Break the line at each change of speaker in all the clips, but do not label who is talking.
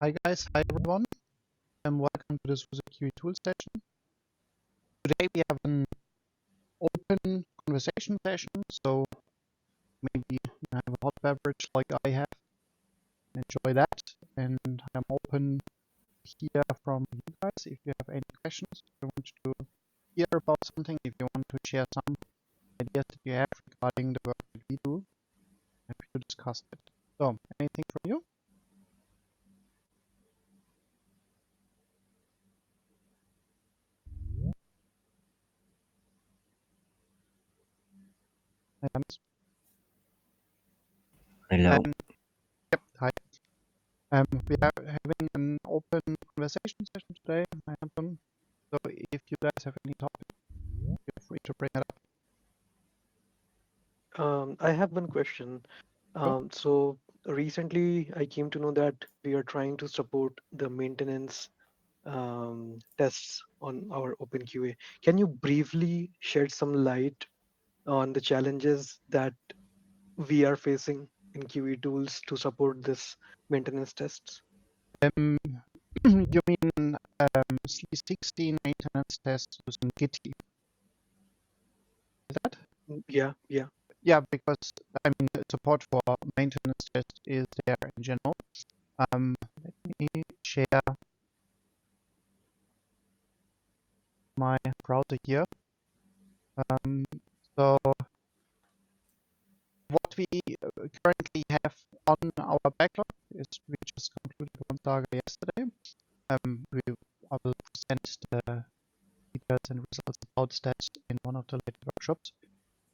Hi guys, hi everyone, and welcome to this SUSE QE Tools session. Today we have an open conversation session, so maybe you have a hot beverage like I have, enjoy that, and I'm open to hear from you guys if you have any questions, if you want to hear about something, if you want to share some ideas that you have regarding the work that we do, happy to discuss it. So, anything from you? Hands?
Hello.
Yep, hi. We are having an open conversation session today, Anton. So if you guys have any topic, feel free to bring it up.
I have one question.
Sure.
So recently I came to know that we are trying to support the maintenance tests on our OpenQA. Can you briefly shed some light on the challenges that we are facing in QE tools to support this maintenance tests?
Um, you mean C16 maintenance test using Gitty? Is that?
Yeah.
Yeah, because I mean the support for maintenance test is there in general. Let me share my browser here. So what we currently have on our backlog is we just concluded one saga yesterday. I will present the details and results about that in one of the later workshops.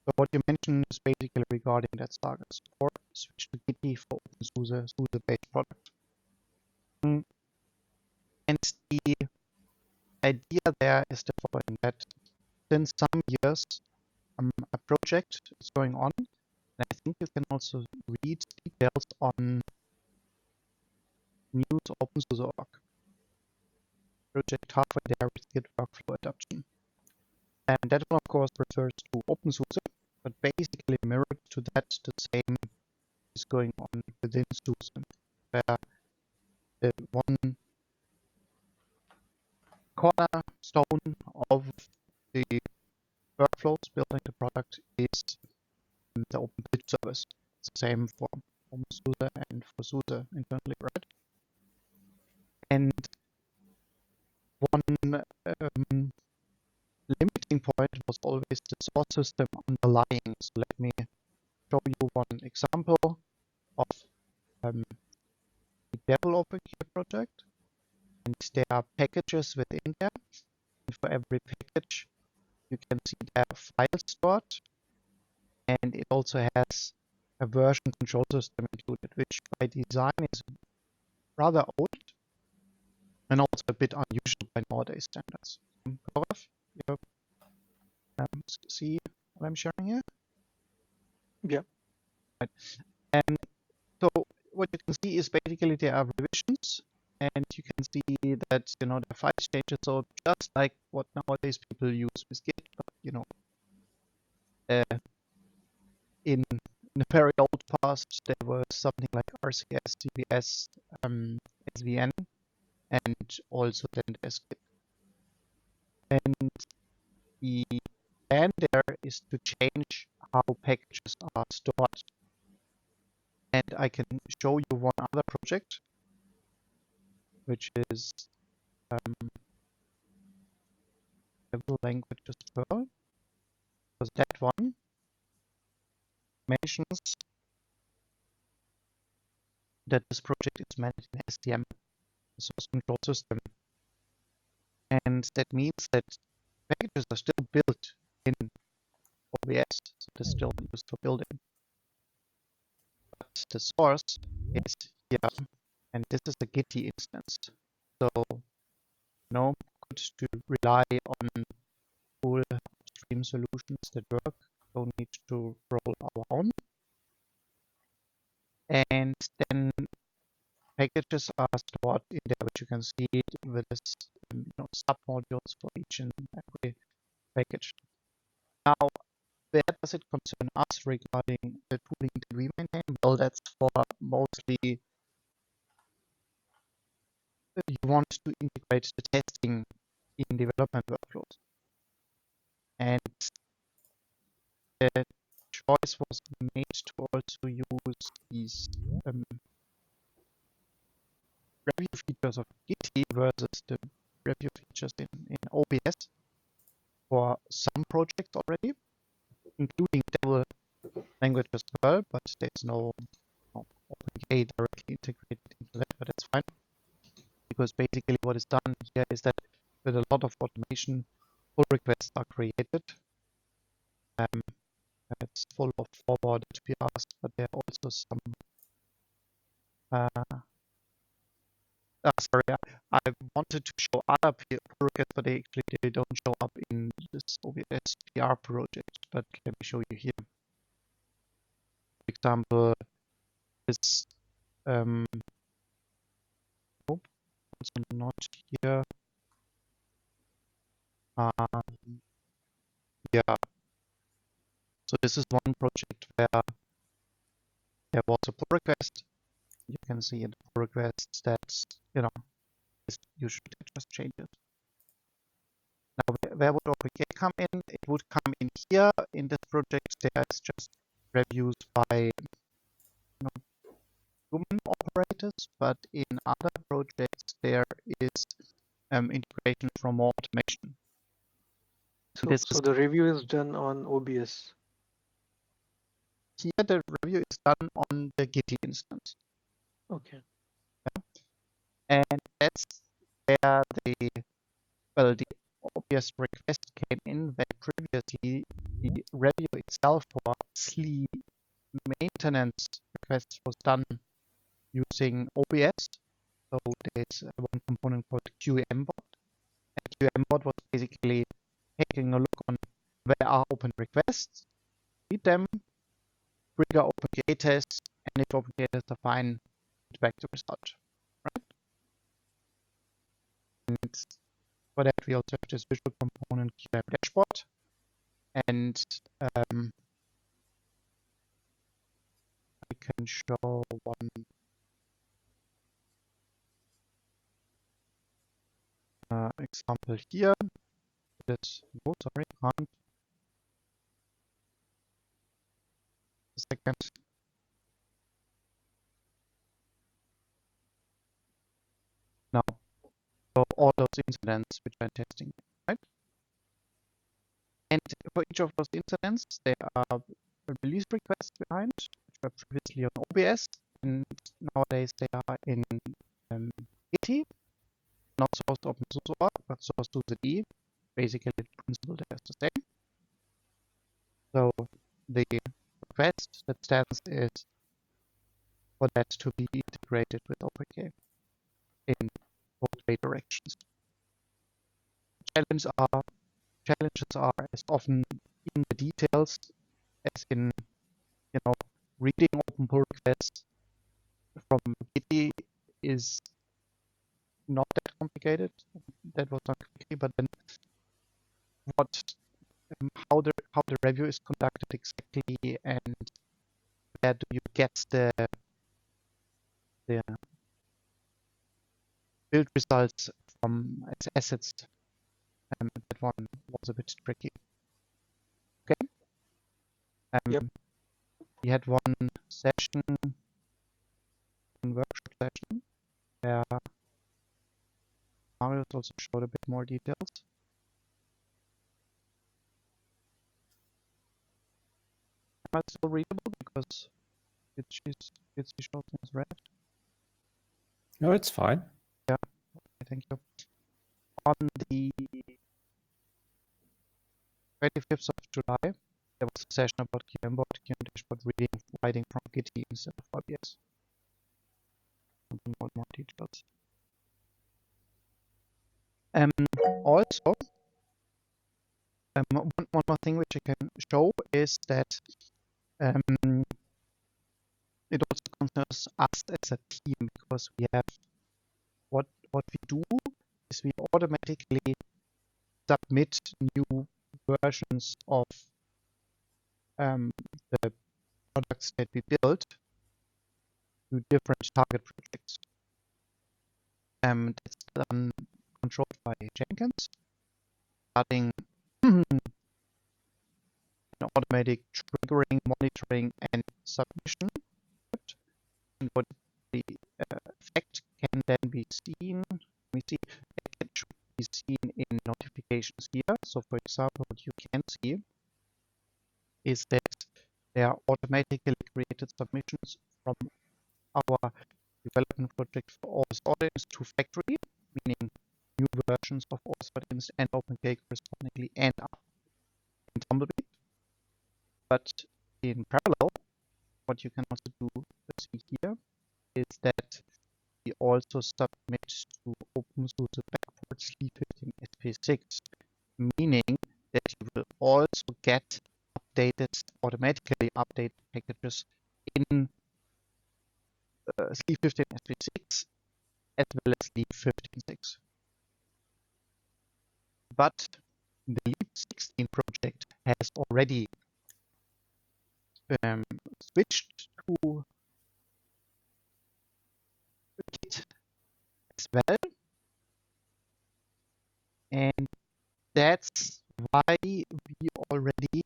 So what you mentioned is basically regarding that saga support, switch to Gitty for SUSE-based product. And the idea there is the following, that since some years a project is going on, and I think you can also read details on news OpenSUSE.org. Project halfway there with Git workflow adoption. And that one, of course, refers to OpenSUSE, but basically mirrored to that, the same is going on within SUSE, where the one cornerstone of the workflows building the product is the OpenBit service. It's the same for OpenSUSE and for SUSE internally, right? And one limiting point was always the source system underlying. So let me show you one example of the developer here project. And there are packages within there. And for every package, you can see there files stored. And it also has a version control system included, which by design is rather old and also a bit unusual by nowadays standards. Gaurav, you see what I'm sharing here?
Yeah.
Right. And so what you can see is basically there are revisions, and you can see that the file changes. So just like what nowadays people use with Git, but in the very old past there was something like RCS, CVS, SVN, and also then there's Git. And the plan there is to change how packages are stored. And I can show you one other project, which is several languages Perl, because that one mentions that this project is managed in SDM, the source control system. And that means that packages are still built in OBS, so they're still used for building. But the source is here, and this is a Gitty instance. So, good to rely on full upstream solutions that work. Don't need to roll our own. And then packages are stored in there, which you can see with this, sub-modules for each and every package. Now, where does it concern us regarding the tooling that we maintain? Well, that's for mostly want to integrate the testing in development workflows. And the choice was made to also use these review features of Git versus the review features in OBS for some projects already, including Devil language as well, but there's no OpenK directly integrated into that, but that's fine. Because basically what is done here is that with a lot of automation, pull requests are created. It's full of forwarded PRs, but there are also some sorry, I wanted to show other pull requests, but they don't show up in this OBS PR project. But let me show you here. For example, this also not here. Yeah. So this is one project where there was a pull request. You can see in the pull requests that you should just change it. Now, where would OpenK come in? It would come in here in this project. There is just reviews by human operators, but in other projects there is integration from more automation.
So the review is done on OBS.
Here the review is done on the Git instance.
Okay.
Yeah. And that's where the obvious request came in, where previously the review itself for SLE maintenance requests was done using OBS. So there's one component called QEmbot. And QEmbot was basically taking a look on where are open requests, read them, trigger OpenK tests, and if OpenK tests are fine, get back the result. Right? And for that, we also have this visual component QM dashboard. And I can show one example here. Sorry, can't. A second. Now, so all those incidents which I'm testing, right? And for each of those incidents, there are release requests behind, which were previously on OBS, and nowadays they are in Git, not sourced open source org, but sourced SUSE QE. Basically, the principle there is the same. So the request that stands is for that to be integrated with OpenK in both way directions. Challenges are as often in the details as in reading open pull requests from Git is not that complicated. That was not quickly, but then how the review is conducted exactly, and where do you get the build results from its assets? That one was a bit tricky. Okay.
Yep.
We had one workshop session where Marius also showed a bit more details. Am I still readable because it's shows as red?
No, it's fine.
Yeah, okay, thank you. On the 25th of July, there was a session about QEmbot, QM dashboard writing from Git instead of OBS. Something about more details. Also, one more thing which I can show is that it also concerns us as a team, because we have what we do is we automatically submit new versions of the products that we build to different target projects. That's done, controlled by Jenkins, starting an automatic triggering, monitoring, and submission. And what the effect can then be seen. We see it should be seen in notifications here. So, for example, what you can see is that there are automatically created submissions from our development project for OS audience to factory, meaning new versions of OS audience and OpenK correspondingly end up in Tumbleweed. But in parallel, what you can also do see here is that we also submit to OpenSUSE backports Lee15 SP6, meaning that you will also get automatically updated packages in Lee15 SP6 as well as Lee15.6. But the Lee16 project has already switched to Git as well, and that's why we already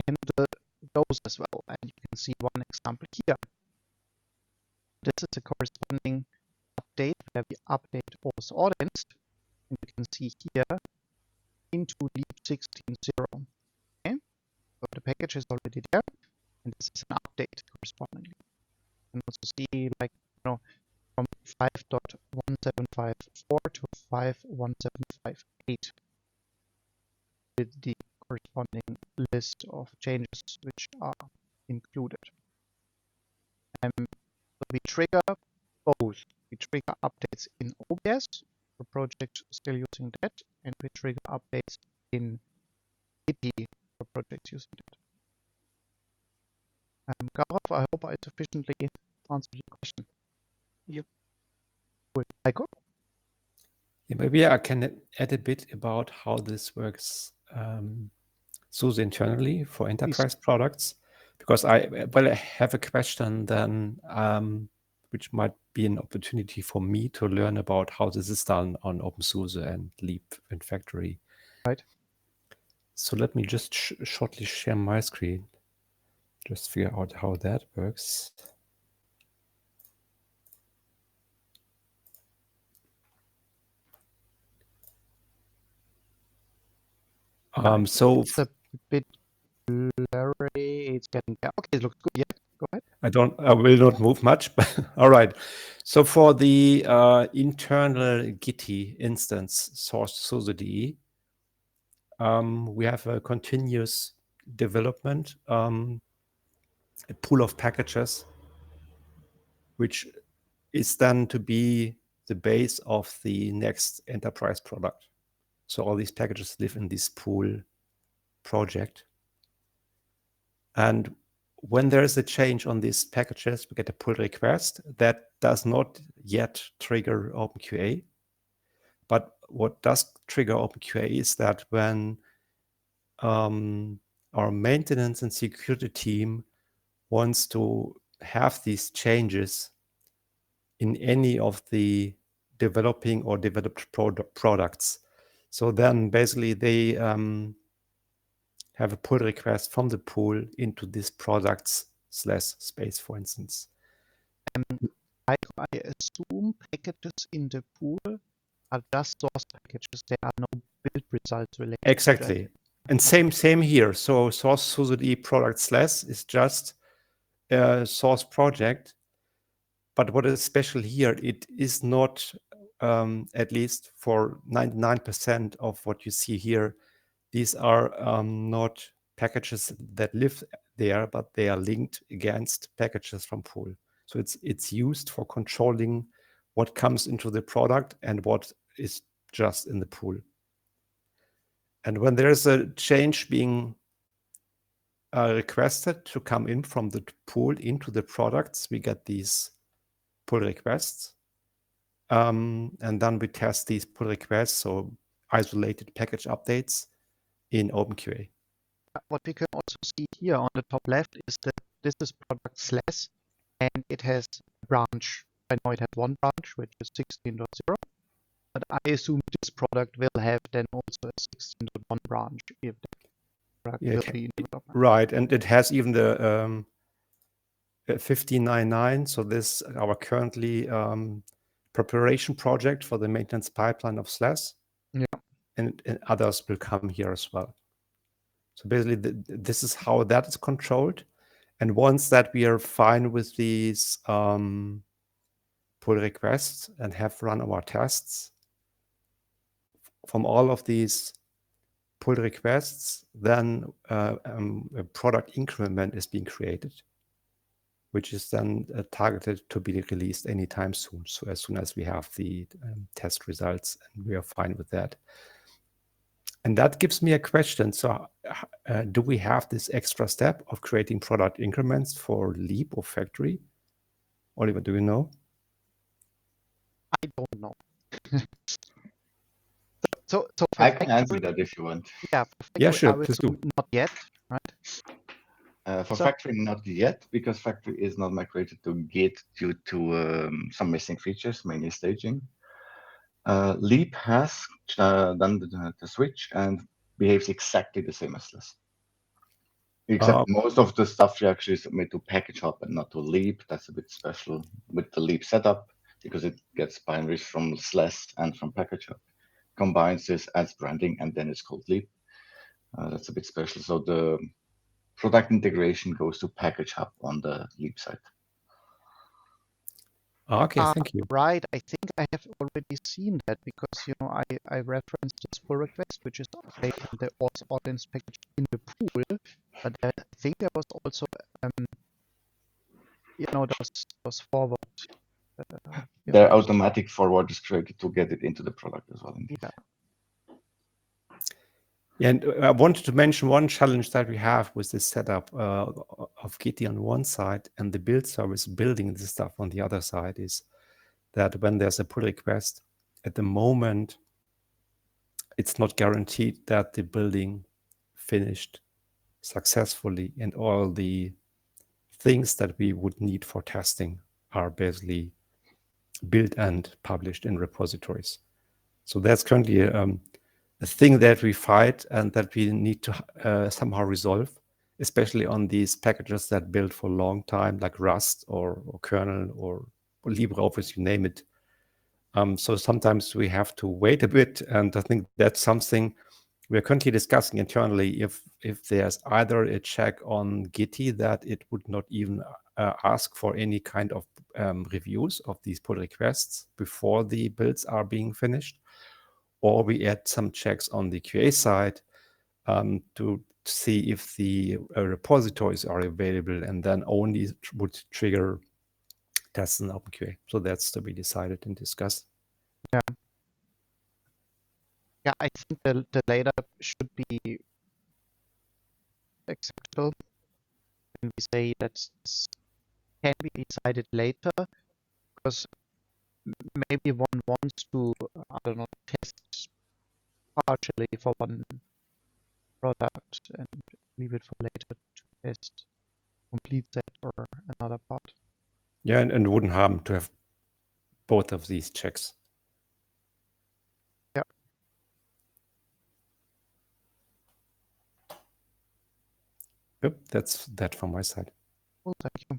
handle those as well. And you can see one example here. This is a corresponding update where we update OS audience, and you can see here into Leap16.0. Okay, so the package is already there, and this is an update correspondingly. You can also see, like, from 5.1754 to 5.1758 with the corresponding list of changes which are included. So we trigger both. We trigger updates in OBS for projects still using that, and we trigger updates in Git for projects using that. Gaurav, I hope I sufficiently answered your question.
Yep.
Cool. Heiko?
Yeah, maybe I can add a bit about how this works SUSE internally for enterprise products, because I have a question then which might be an opportunity for me to learn about how this is done on OpenSUSE and Leap and Factory.
Right.
So let me just shortly share my screen, just figure out how that works. So
it's a bit blurry. It's getting there. Okay, it looks good. Yeah, go ahead.
I will not move much, but all right. So for the internal Git instance source SUSE.de, we have a continuous development, a pool of packages, which is then to be the base of the next enterprise product. So all these packages live in this pool project. And when there is a change on these packages, we get a pull request that does not yet trigger OpenQA. But what does trigger OpenQA is that when our maintenance and security team wants to have these changes in any of the developing or developed products. So then basically they have a pull request from the pool into this products/space, for instance.
I assume packages in the pool are just source packages. There are no build results related.
Exactly. And same here. So source SUSE product/ is just a source project. But what is special here, it is not, at least for 99% of what you see here, these are not packages that live there, but they are linked against packages from pool. So it's used for controlling what comes into the product and what is just in the pool. And when there's a change being requested to come in from the pool into the products, we get these pull requests. And then we test these pull requests, so isolated package updates in OpenQA.
What we can also see here on the top left is that this is product/ and it has a branch. I know it has one branch, which is 16.0, But I assume this product will have then also a 16.1 branch if the product
Yeah,
will be in development.
right, and it has even the 1599. So this our currently preparation project for the maintenance pipeline of SLAS.
Yeah.
And others will come here as well. So basically, this is how that is controlled. And once that we are fine with these pull requests and have run our tests from all of these pull requests, then a product increment is being created, which is then targeted to be released anytime soon. So as soon as we have the test results and we are fine with that. And that gives me a question. So do we have this extra step of creating product increments for Leap or Factory? Oliver, do you know?
I don't know. so for
I can
Factory,
answer that if you want.
yeah, for Factory,
Yeah, sure,
I would
please do.
assume not yet, right?
For
So-
Factory, not yet, because Factory is not migrated to Git due to some missing features, mainly staging. Leap has done the switch and behaves exactly the same as this. Except most of the stuff you actually submit to Package Hub and not to Leap. That's a bit special with the Leap setup because it gets binaries from SLAS and from Package Hub, combines this, adds branding, and then it's called Leap. That's a bit special. So the product integration goes to Package Hub on the Leap side.
Okay, thank you.
Right, I think I have already seen that because I referenced this pull request, which is updating the audience package in the pool, but I think there was also those forward.
Their automatic forward is created to get it into the product as well. Indeed.
Yeah.
Yeah, and I wanted to mention one challenge that we have with this setup of Kitty on one side and the build service building this stuff on the other side is that when there's a pull request, at the moment, it's not guaranteed that the building finished successfully and all the things that we would need for testing are basically built and published in repositories. So that's currently a thing that we fight and that we need to somehow resolve, especially on these packages that build for a long time, like Rust or kernel or LibreOffice, you name it. So sometimes we have to wait a bit, and I think that's something we're currently discussing internally. If there's either a check on Gitty that it would not even ask for any kind of reviews of these pull requests before the builds are being finished, or we add some checks on the QA side to see if the repositories are available, and then only would trigger tests in OpenQA. So that's to be decided and discussed.
Yeah. Yeah, I think the later should be acceptable when we say that this can be decided later, because maybe one wants to, I don't know, test partially for one product and leave it for later to test complete set or another part.
Yeah, and it wouldn't harm to have both of these checks.
Yeah.
Yep, that's that from my side.
Well, thank you.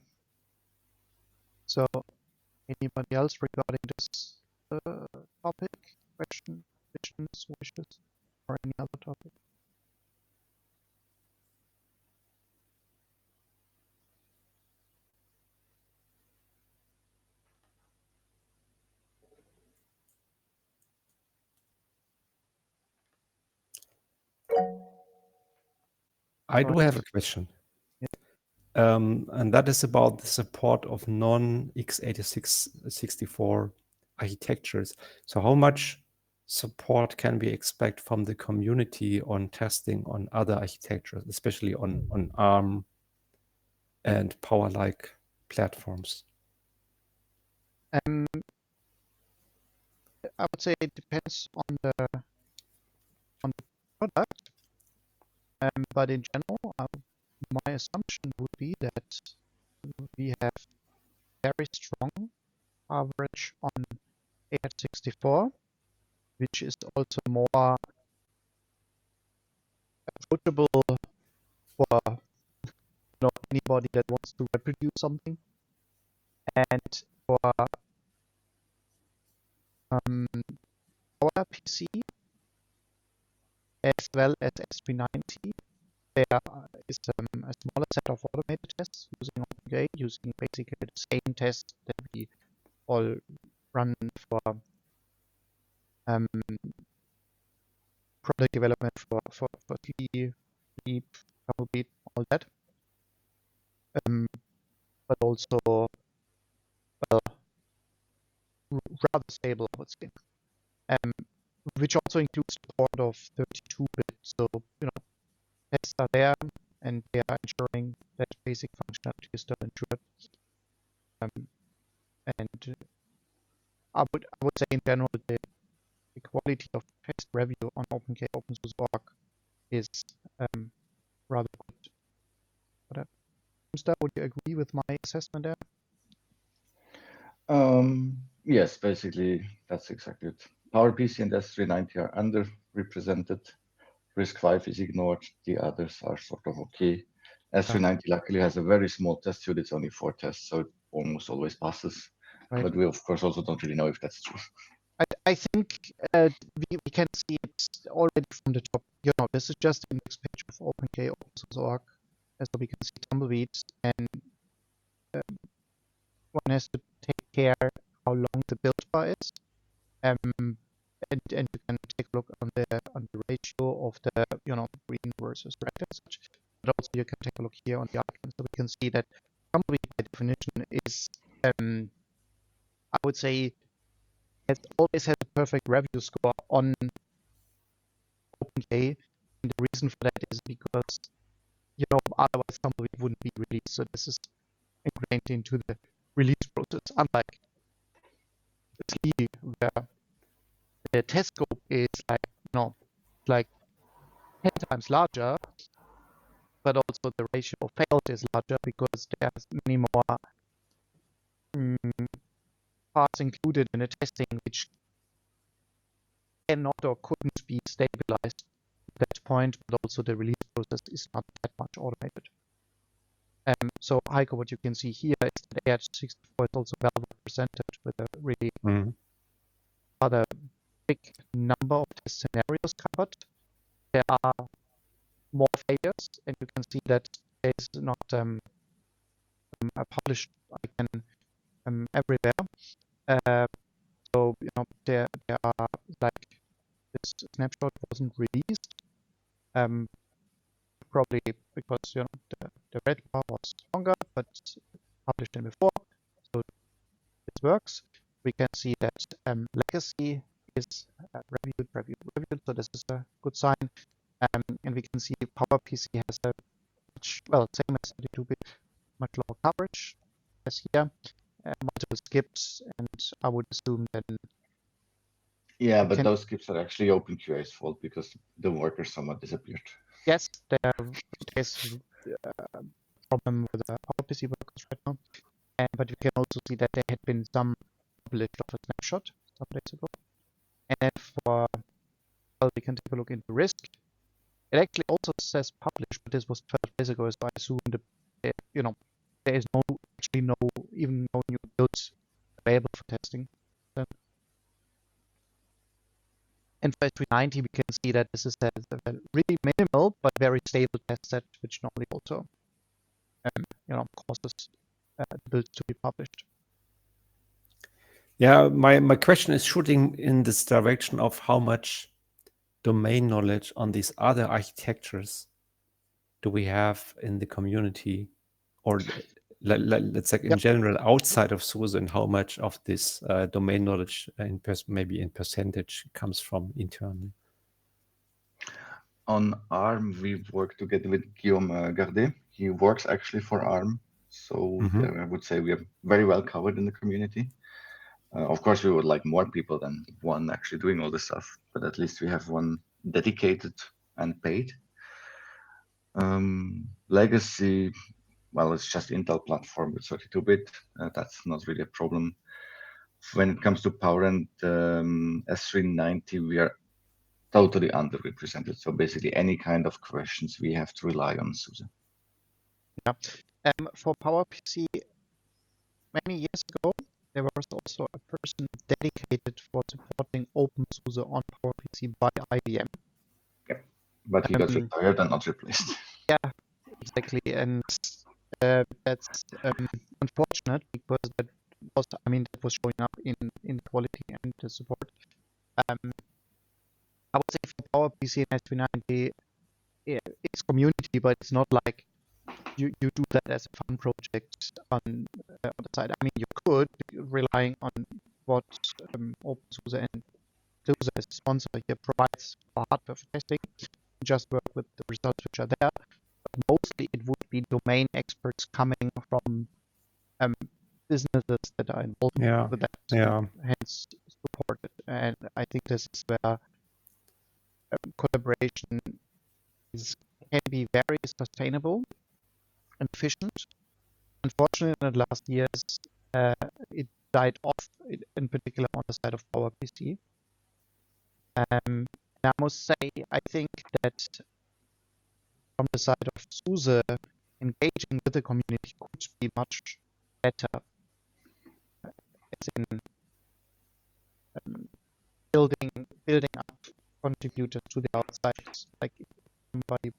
So, anybody else regarding this topic, question, questions, wishes, or any other topic?
I do have a question. And that is about the support of non-x86-64 architectures. So how much support can we expect from the community on testing on other architectures, especially on ARM and Power-like platforms?
I would say it depends on the product, but in general, my assumption would be that we have very strong coverage on x64 which is also more approachable for anybody that wants to reproduce something. And for our PC as well as S390, there is a smaller set of automated tests using OpenGA, using basically the same tests that we all run for product development for C, Leap, Tumbleweed, all that. But also, well, rather stable, I would say. Which also includes support of 32-bit. So, tests are there and they are ensuring that basic functionality is still ensured. And I would say in general the quality of test review on OpenK OpenSUSE.org is rather good. But Gustav, would you agree with my assessment there?
Yes, basically that's exactly it. PowerPC and S390 are underrepresented. RISC-V is ignored. The others are sort of okay. S390 luckily has a very small test suite. It's only 4 tests, so it almost always passes.
Right.
But we of course also don't really know if that's true.
I think we can see it already from the top. This is just the next page of OpenK OpenSUSE.org. So we can see tumbleweeds, and one has to take care how long the build bar is. And you can take a look on the ratio of the green versus red and such. But also you can take a look here on the icon, so we can see that tumbleweed by definition is I would say it always has a perfect review score on OpenK. And the reason for that is because otherwise tumbleweed wouldn't be released. So this is ingrained into the release process, unlike SLE, where the test scope is like 10 times larger, but also the ratio of failed is larger because there's many more parts included in the testing which cannot or couldn't be stabilized at that point, but also the release process is not that much automated. So Heiko, what you can see here is that AH64 is also well represented with a really rather big number of test scenarios covered. There are more failures, and you can see that there is not a published icon everywhere. So there are like this snapshot wasn't released, probably because the red bar was stronger, but published in before. So this works. We can see that legacy is reviewed. So this is a good sign. And we can see PowerPC has a same as 32-bit, much lower coverage as here, multiple skips, and I would assume that.
Yeah, but those skips are actually OpenQA's fault because the workers somewhat disappeared.
Yes, there's a problem with the PowerPC workers right now, but you can also see that there had been some published of a snapshot some days ago. And then we can take a look into RISC. It actually also says published, but this was 12 days ago, so I assume there is even no new builds available for testing. And for S390, we can see that this is a really minimal but very stable test set, which normally also causes the builds to be published.
Yeah, my question is shooting in this direction of how much domain knowledge on these other architectures do we have in the community, or let's say in general outside of SUSE, and how much of this domain knowledge maybe in percentage comes from internally?
On ARM, we work together with Guillaume Gardet. He works actually for ARM. So I would say we are very well covered in the community. Of course, we would like more people than one actually doing all this stuff, but at least we have one dedicated and paid. Legacy, well, it's just Intel platform with 32-bit. That's not really a problem. when it comes to power and S390, we are totally underrepresented. So basically, any kind of questions, we have to rely on SUSE.
Yeah. For PowerPC, many years ago, there was also a person dedicated for supporting OpenSUSE on PowerPC by IBM.
Yep. But he got retired and not replaced.
Yeah, exactly. And that's unfortunate because that was, I mean, that was showing up in the quality and the support. I would say for PowerPC and S390, it's community, but it's not like you do that as a fun project on the side. I mean, you could, relying on what OpenSUSE and SUSE as a sponsor here provides for hardware for testing, just work with the results which are there. But mostly it would be domain experts coming from businesses that are involved with that, hence supported. And I think this is where collaboration can be very sustainable and efficient. Unfortunately, in the last years, it died off, in particular on the side of PowerPC. And I must say, I think that from the side of SUSE, engaging with the community could be much better, as in building up contributors to the outside. Like if somebody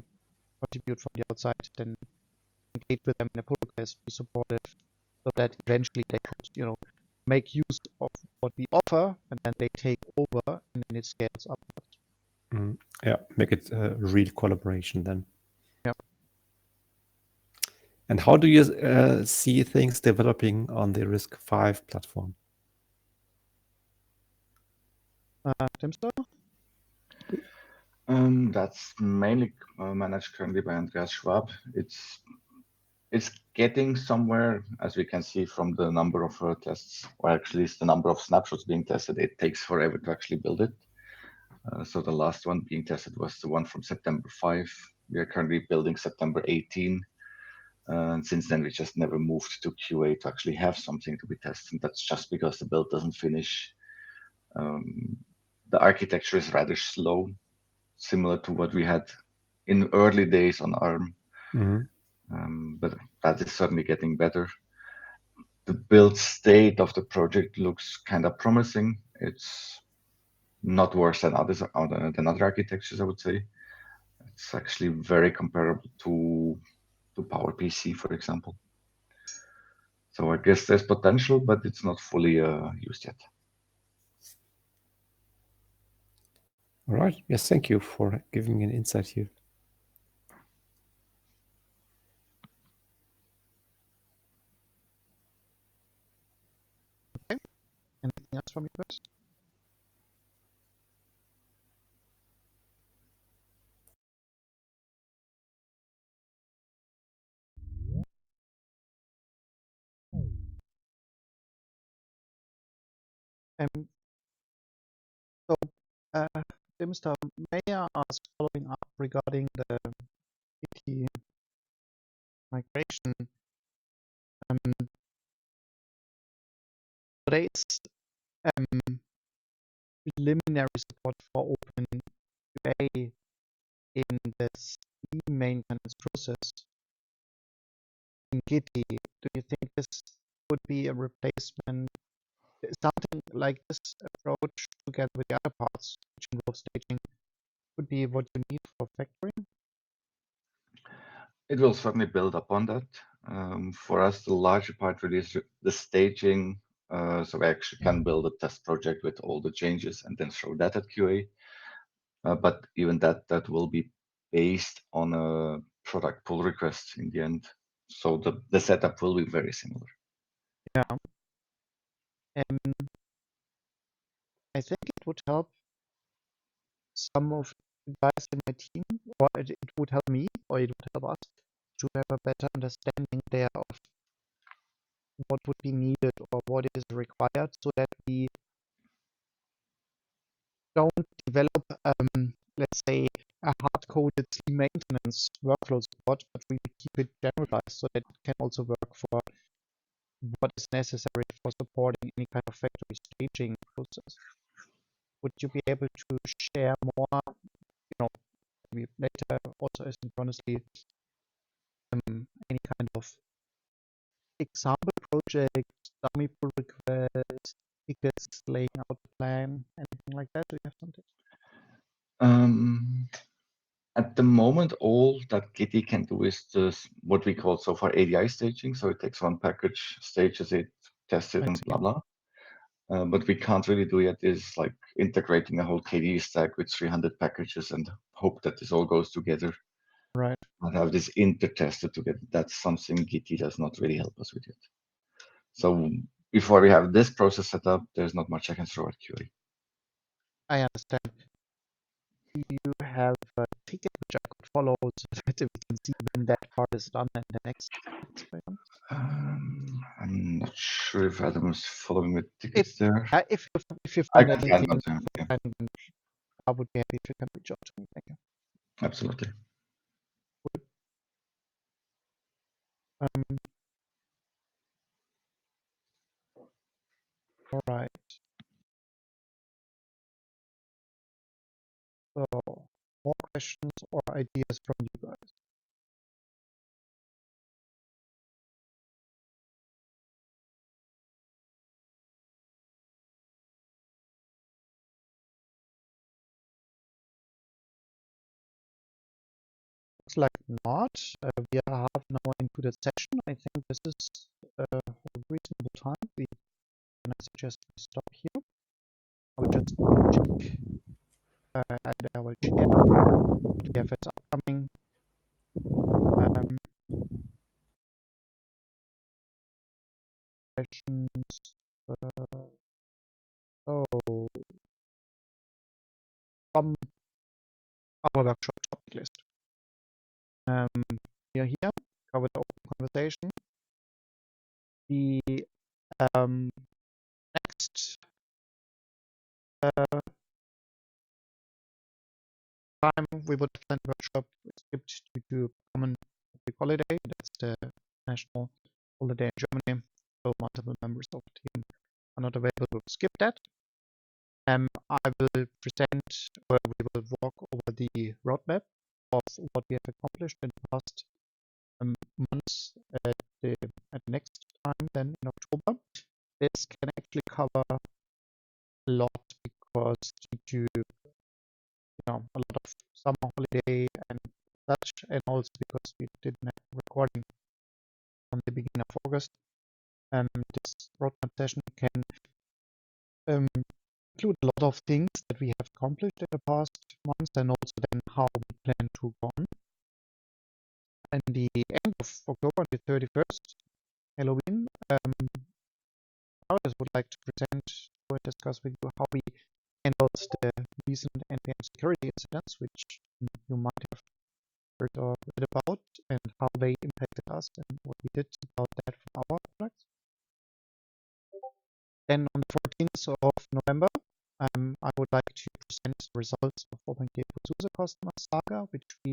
contribute from the outside, then engage with them in a pull request, be supportive, so that eventually they could, make use of what we offer, and then they take over, and then it scales upwards.
Yeah, make it a real collaboration then.
Yeah.
And how do you see things developing on the RISC-V platform?
Timster?
That's mainly managed currently by Andreas Schwab. It's getting somewhere, as we can see from the number of tests, or actually it's the number of snapshots being tested. It takes forever to actually build it. So the last one being tested was the one from September 5. We are currently building September 18. And since then, we just never moved to QA to actually have something to be tested. That's just because the build doesn't finish. The architecture is rather slow, similar to what we had in early days on ARM. But that is certainly getting better. The build state of the project looks kind of promising. It's not worse than other architectures, I would say. It's actually very comparable to PowerPC, for example. So I guess there's potential, but it's not fully used yet.
All right. Yes, thank you for giving me an insight here.
Okay. Anything else from you guys? So, Timster, may I ask, following up regarding the PT migration, there is preliminary support for OpenQA in the C maintenance process in Gitty. Do you think this would be a replacement? Something like this approach together with the other parts, which involve staging, would be what you need for factoring?
It will certainly build upon that. For us, the larger part really is the staging. So we actually can build a test project with all the changes and then throw that at QA. But even that will be based on a product pull request in the end. So the setup will be very similar.
Yeah. I think it would help some of the guys in my team, or it would help me, or it would help us to have a better understanding there of what would be needed or what is required, so that we don't develop, let's say, a hard-coded C maintenance workflow support, but we keep it generalized so that it can also work for what is necessary for supporting any kind of factory staging process. Would you be able to share more, maybe later also asynchronously, any kind of example project, dummy pull request, tickets, laying out the plan, anything like that? Do you have something?
At the moment, all that Gitty can do is just what we call so far ADI staging. So it takes one package, stages it, tests it, and blah blah. But we can't really do yet is like integrating a whole KDE stack with 300 packages and hope that this all goes together.
Right.
And have this inter-tested together. That's something Gitty does not really help us with yet. So before we have this process set up, there's not much I can throw at QA.
I understand. Do you have a ticket which I could follow so that we can see when that part is done and the next experiment?
I'm not sure if Adam is following with tickets there.
If you
I
find
can
anything,
find one, yeah.
I would be happy if you can reach out to me. Thank you.
Absolutely.
All right. So, more questions or ideas from you guys? Looks like not. We are half an hour into the session. I think this is a reasonable time. And I suggest we stop here. I will just check. I will share what we have as upcoming. Questions. So, from our workshop topic list. We are here, cover the open conversation. The next time we would plan the workshop skipped due to common public holiday. That's the national holiday in Germany. So multiple members of the team are not available. We'll skip that. I will present, or we will walk over the roadmap of what we have accomplished in the past months at the next time, then in October. This can actually cover a lot because due to a lot of summer holiday and such, and also because we didn't have recording from the beginning of August. This roadmap session can include a lot of things that we have accomplished in the past months, and also then how we plan to go on. And the end of October, the 31st, Halloween, I just would like to present or discuss with you how we handled the recent NPM security incidents, which you might have heard or read about, and how they impacted us and what we did about that for our products. Then on the 14th of November, I would like to present the results of OpenKey for SUSE customer saga, which we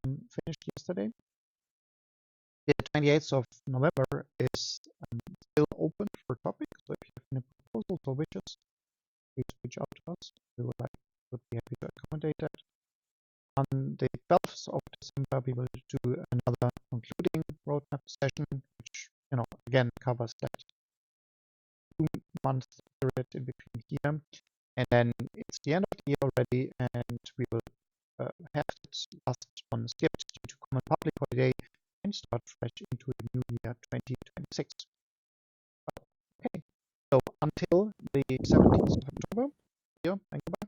finished yesterday. The 28th of November is still open for topics, so if you have any proposals or wishes, please reach out to us. We would be happy to accommodate that. On the 12th of December, we will do another concluding roadmap session, which again covers that 2-month period in between here, and then it's the end of the year already, and we will have its last one skipped due to common public holiday and start fresh into the new year 2026. Okay, so until the 17th of October, thank you.